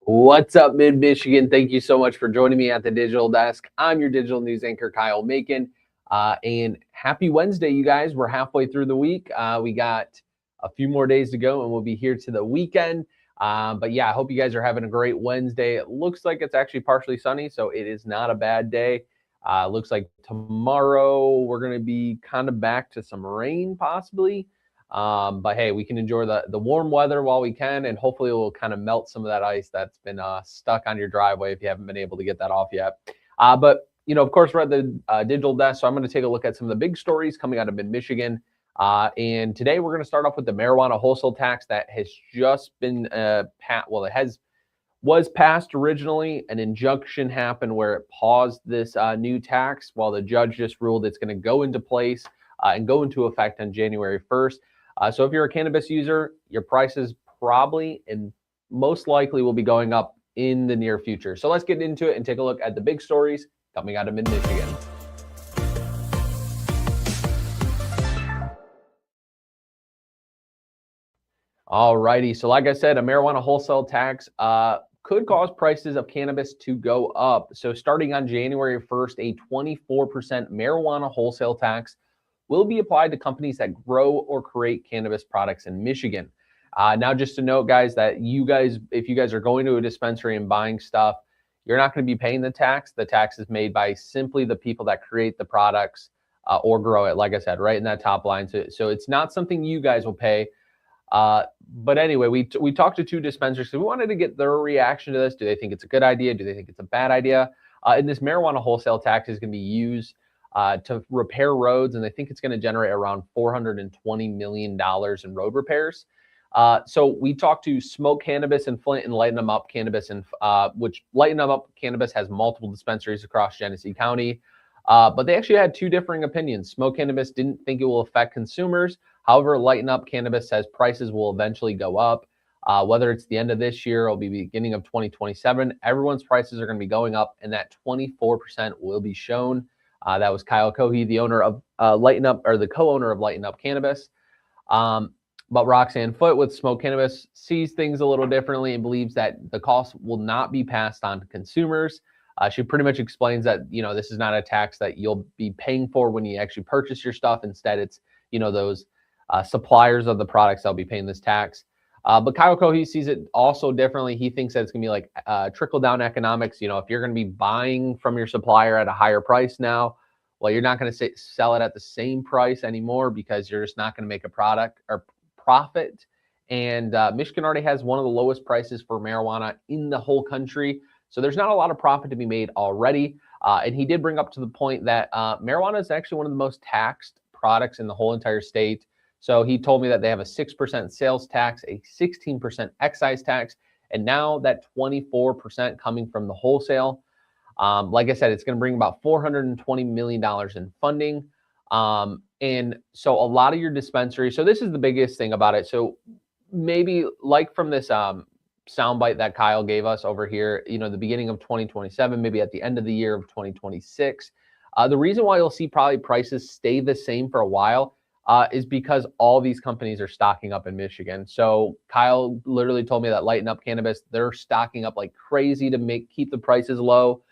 What's up, Mid Michigan? Thank you so much for joining me at the digital desk. I'm your digital news anchor, Kyle Macon. And happy Wednesday, you guys. We're halfway through the week. We got a few more days to go, and we'll be here to the weekend. But yeah, I hope you guys are having a great Wednesday. It looks like it's actually partially sunny, so it is not a bad day. Looks like tomorrow we're going to be kind of back to some rain, possibly. But hey, we can enjoy the warm weather while we can, and hopefully it will kind of melt some of that ice that's been stuck on your driveway if you haven't been able to get that off yet. But of course, we're at the digital desk, so I'm going to take a look at some of the big stories coming out of mid-Michigan. And today we're going to start off with the marijuana wholesale tax that has just been passed. Well, it was passed originally. An injunction happened where it paused this new tax while the judge just ruled it's going to go into place and go into effect on January 1st. So if you're a cannabis user, your prices probably and most likely will be going up in the near future. So let's get into it and take a look at the big stories coming out of mid-Michigan. All righty. So like I said, a marijuana wholesale tax could cause prices of cannabis to go up. So starting on January 1st, a 24% marijuana wholesale tax will be applied to companies that grow or create cannabis products in Michigan. Now, just to note, guys, that if you guys are going to a dispensary and buying stuff, you're not going to be paying the tax. The tax is made by simply the people that create the products or grow it, like I said, right in that top line. So it's not something you guys will pay. But anyway, we talked to two dispensaries, so we wanted to get their reaction to this. Do they think it's a good idea? Do they think it's a bad idea? And this marijuana wholesale tax is going to be used to repair roads, and they think it's going to generate around $420 million in road repairs. So we talked to Smoke Cannabis in Flint and Lighten 'em Up Cannabis, which Lighten 'em Up Cannabis has multiple dispensaries across Genesee County. But they actually had two differing opinions. Smoke Cannabis didn't think it will affect consumers. However, Lighten Up Cannabis says prices will eventually go up. Whether it's the end of this year or the beginning of 2027, everyone's prices are going to be going up, and that 24% will be shown. That was Kyle Cohey, the owner of Lighten Up, or the co-owner of Lighten Up Cannabis. But Roxanne Foote with Smoke Cannabis sees things a little differently and believes that the cost will not be passed on to consumers. She pretty much explains that, this is not a tax that you'll be paying for when you actually purchase your stuff. Instead, it's, those suppliers of the products that'll be paying this tax. But Kyle Cohey sees it also differently. He thinks that it's going to be like trickle-down economics. If you're going to be buying from your supplier at a higher price now, well, you're not going to sell it at the same price anymore because you're just not going to make a product or profit. And Michigan already has one of the lowest prices for marijuana in the whole country. So there's not a lot of profit to be made already. And he did bring up to the point that marijuana is actually one of the most taxed products in the whole entire state. So he told me that they have a 6% sales tax, a 16% excise tax, and now that 24% coming from the wholesale. Like I said, it's going to bring about $420 million in funding. And so a lot of your dispensaries, so this is the biggest thing about it. So maybe like from this soundbite that Kyle gave us over here, the beginning of 2027, maybe at the end of the year of 2026. The reason why you'll see probably prices stay the same for a while is because all these companies are stocking up in Michigan. So Kyle literally told me that Lighten Up Cannabis, they're stocking up like crazy to keep the prices low.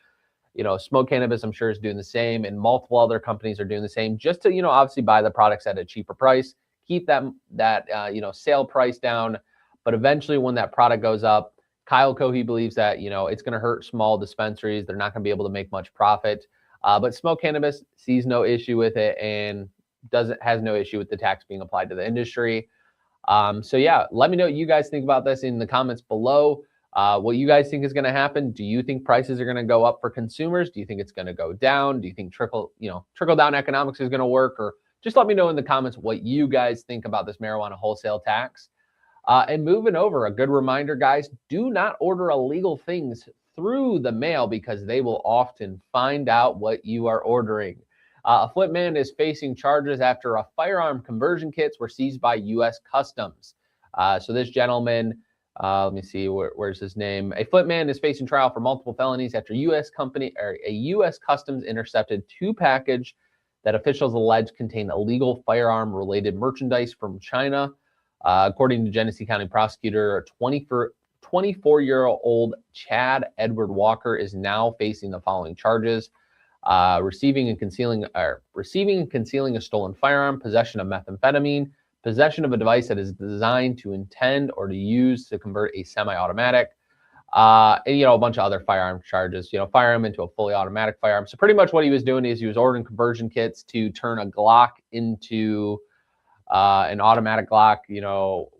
Smoke Cannabis, I'm sure, is doing the same, and multiple other companies are doing the same just to, obviously buy the products at a cheaper price, keep that sale price down. But eventually when that product goes up, Kyle Cohey believes that, it's going to hurt small dispensaries. They're not going to be able to make much profit. But Smoke Cannabis sees no issue with it and has no issue with the tax being applied to the industry. So yeah, let me know what you guys think about this in the comments below. What you guys think is going to happen? Do you think prices are going to go up for consumers? Do you think it's going to go down? Do you think trickle down economics is going to work? Or just let me know in the comments what you guys think about this marijuana wholesale tax. And moving over, a good reminder, guys, do not order illegal things through the mail because they will often find out what you are ordering. A Flint man is facing charges after a firearm conversion kits were seized by U.S. Customs. So this gentleman, let me see, where's his name? A Flint man is facing trial for multiple felonies after a U.S. Customs intercepted two packages that officials allege contain illegal firearm-related merchandise from China. According to Genesee County prosecutor, a 24-year-old Chad Edward Walker is now facing the following charges: receiving and concealing a stolen firearm, possession of methamphetamine, possession of a device that is designed to intend or to use to convert a semi-automatic, and a bunch of other firearm charges. Firearm into a fully automatic firearm. So pretty much what he was doing is he was ordering conversion kits to turn a Glock into an automatic Glock.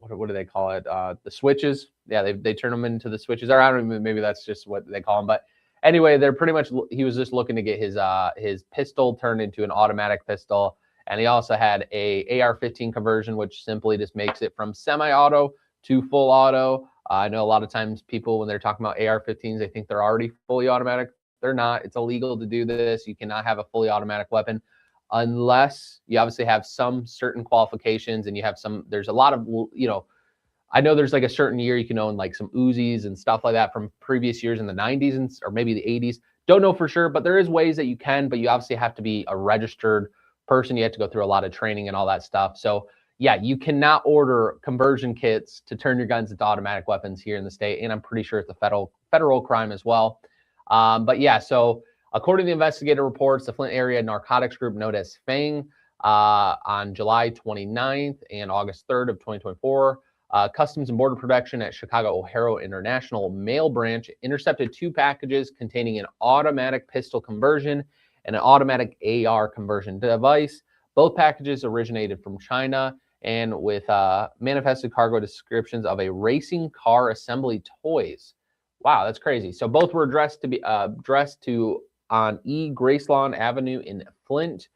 What do they call it? The switches. Yeah, they turn them into the switches. Or I don't even, maybe that's just what they call them. But anyway, they're pretty much, he was just looking to get his pistol turned into an automatic pistol. And he also had a AR-15 conversion, which simply just makes it from semi-auto to full auto. I know a lot of times people, when they're talking about AR-15s, they think they're already fully automatic. They're not. It's illegal to do this. You cannot have a fully automatic weapon unless you obviously have some certain qualifications, and there's a lot of, I know there's like a certain year you can own like some Uzis and stuff like that from previous years in the 90s or maybe the 80s. Don't know for sure, but there is ways that you can, but you obviously have to be a registered person. You have to go through a lot of training and all that stuff. So yeah, you cannot order conversion kits to turn your guns into automatic weapons here in the state. And I'm pretty sure it's a federal crime as well. But yeah, so according to the investigative reports, the Flint area narcotics group known as FANG on July 29th and August 3rd of 2024, Customs and Border Protection at Chicago O'Hare International Mail Branch intercepted 2 packages containing an automatic pistol conversion and an automatic AR conversion device. Both packages originated from China and with manifested cargo descriptions of a racing car assembly toys. Wow, that's crazy. So both were addressed to on E. Gracelawn Avenue in Flint.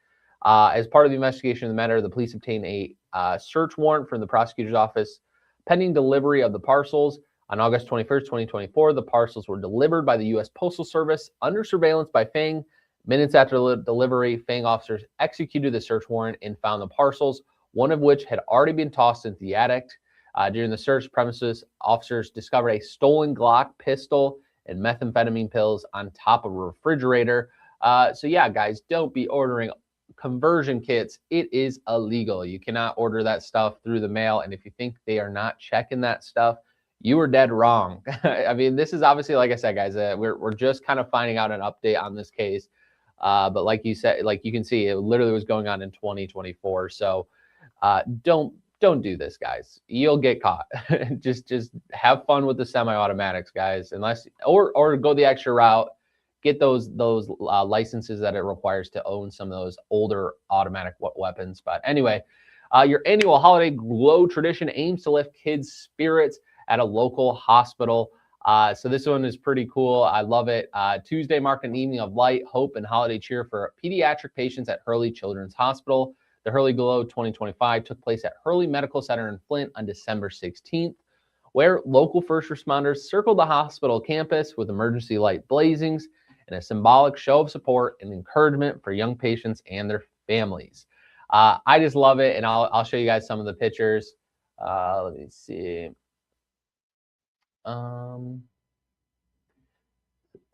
As part of the investigation of the matter, the police obtained a search warrant from the prosecutor's office pending delivery of the parcels. On August 21st, 2024, the parcels were delivered by the U.S. Postal Service under surveillance by FANG. Minutes after delivery, FANG officers executed the search warrant and found the parcels, one of which had already been tossed into the attic. During the search premises, officers discovered a stolen Glock pistol and methamphetamine pills on top of a refrigerator. So yeah, guys, don't be ordering conversion kits. It is illegal. You cannot order that stuff through the mail. And if you think they are not checking that stuff, you were dead wrong. I mean, this is obviously, like I said, guys, we're just kind of finding out an update on this case. But like you said, like you can see, it literally was going on in 2024. So don't do this, guys. You'll get caught. just have fun with the semi-automatics, guys. Unless or go the extra route, get those licenses that it requires to own some of those older automatic weapons. But anyway, your annual holiday glow tradition aims to lift kids' spirits at a local hospital. So this one is pretty cool. I love it. Tuesday marked an evening of light, hope, and holiday cheer for pediatric patients at Hurley Children's Hospital. The Hurley Glow 2025 took place at Hurley Medical Center in Flint on December 16th, where local first responders circled the hospital campus with emergency light blazings and a symbolic show of support and encouragement for young patients and their families. I just love it, and I'll show you guys some of the pictures. Let me see.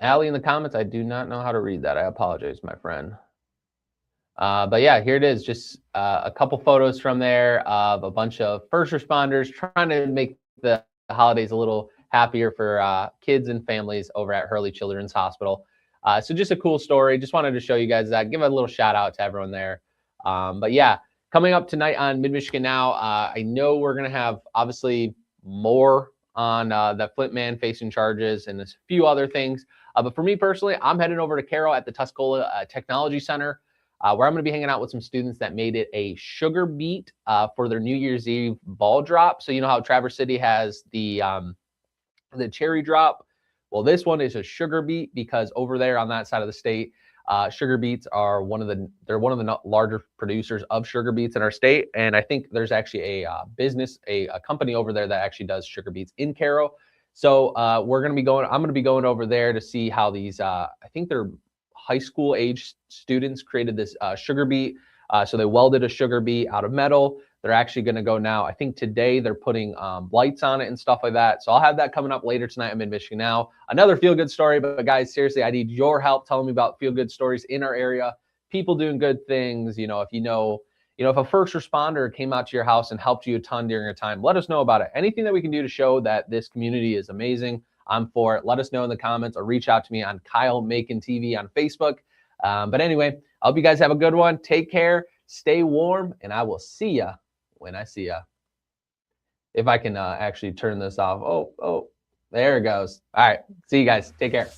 Allie in the comments, I do not know how to read that. I apologize, my friend. But yeah, here it is. Just a couple photos from there of a bunch of first responders trying to make the holidays a little happier for kids and families over at Hurley Children's Hospital. So just a cool story. Just wanted to show you guys that. Give a little shout out to everyone there. But yeah, coming up tonight on Mid-Michigan Now, I know we're going to have obviously more on the Flint man facing charges and a few other things. But for me personally, I'm heading over to Carroll at the Tuscola Technology Center, where I'm going to be hanging out with some students that made it a sugar beet for their New Year's Eve ball drop. So you know how Traverse City has the cherry drop? Well, this one is a sugar beet because over there on that side of the state, sugar beets are one of the larger producers of sugar beets in our state. And I think there's actually a company over there that actually does sugar beets in Carroll. So I'm going to be going over there to see how these, I think they're high school age students created this sugar beet. So they welded a sugar beet out of metal. They're actually going to go now. I think today they're putting lights on it and stuff like that. So I'll have that coming up later tonight on Mid-Michigan Now. Another feel-good story, but guys, seriously, I need your help telling me about feel-good stories in our area. People doing good things. If you know if a first responder came out to your house and helped you a ton during your time, let us know about it. Anything that we can do to show that this community is amazing, I'm for it. Let us know in the comments or reach out to me on Kyle Macon TV on Facebook. But anyway, I hope you guys have a good one. Take care, stay warm, and I will see ya when I see ya. If I can actually turn this off. Oh, there it goes. All right. See you guys. Take care.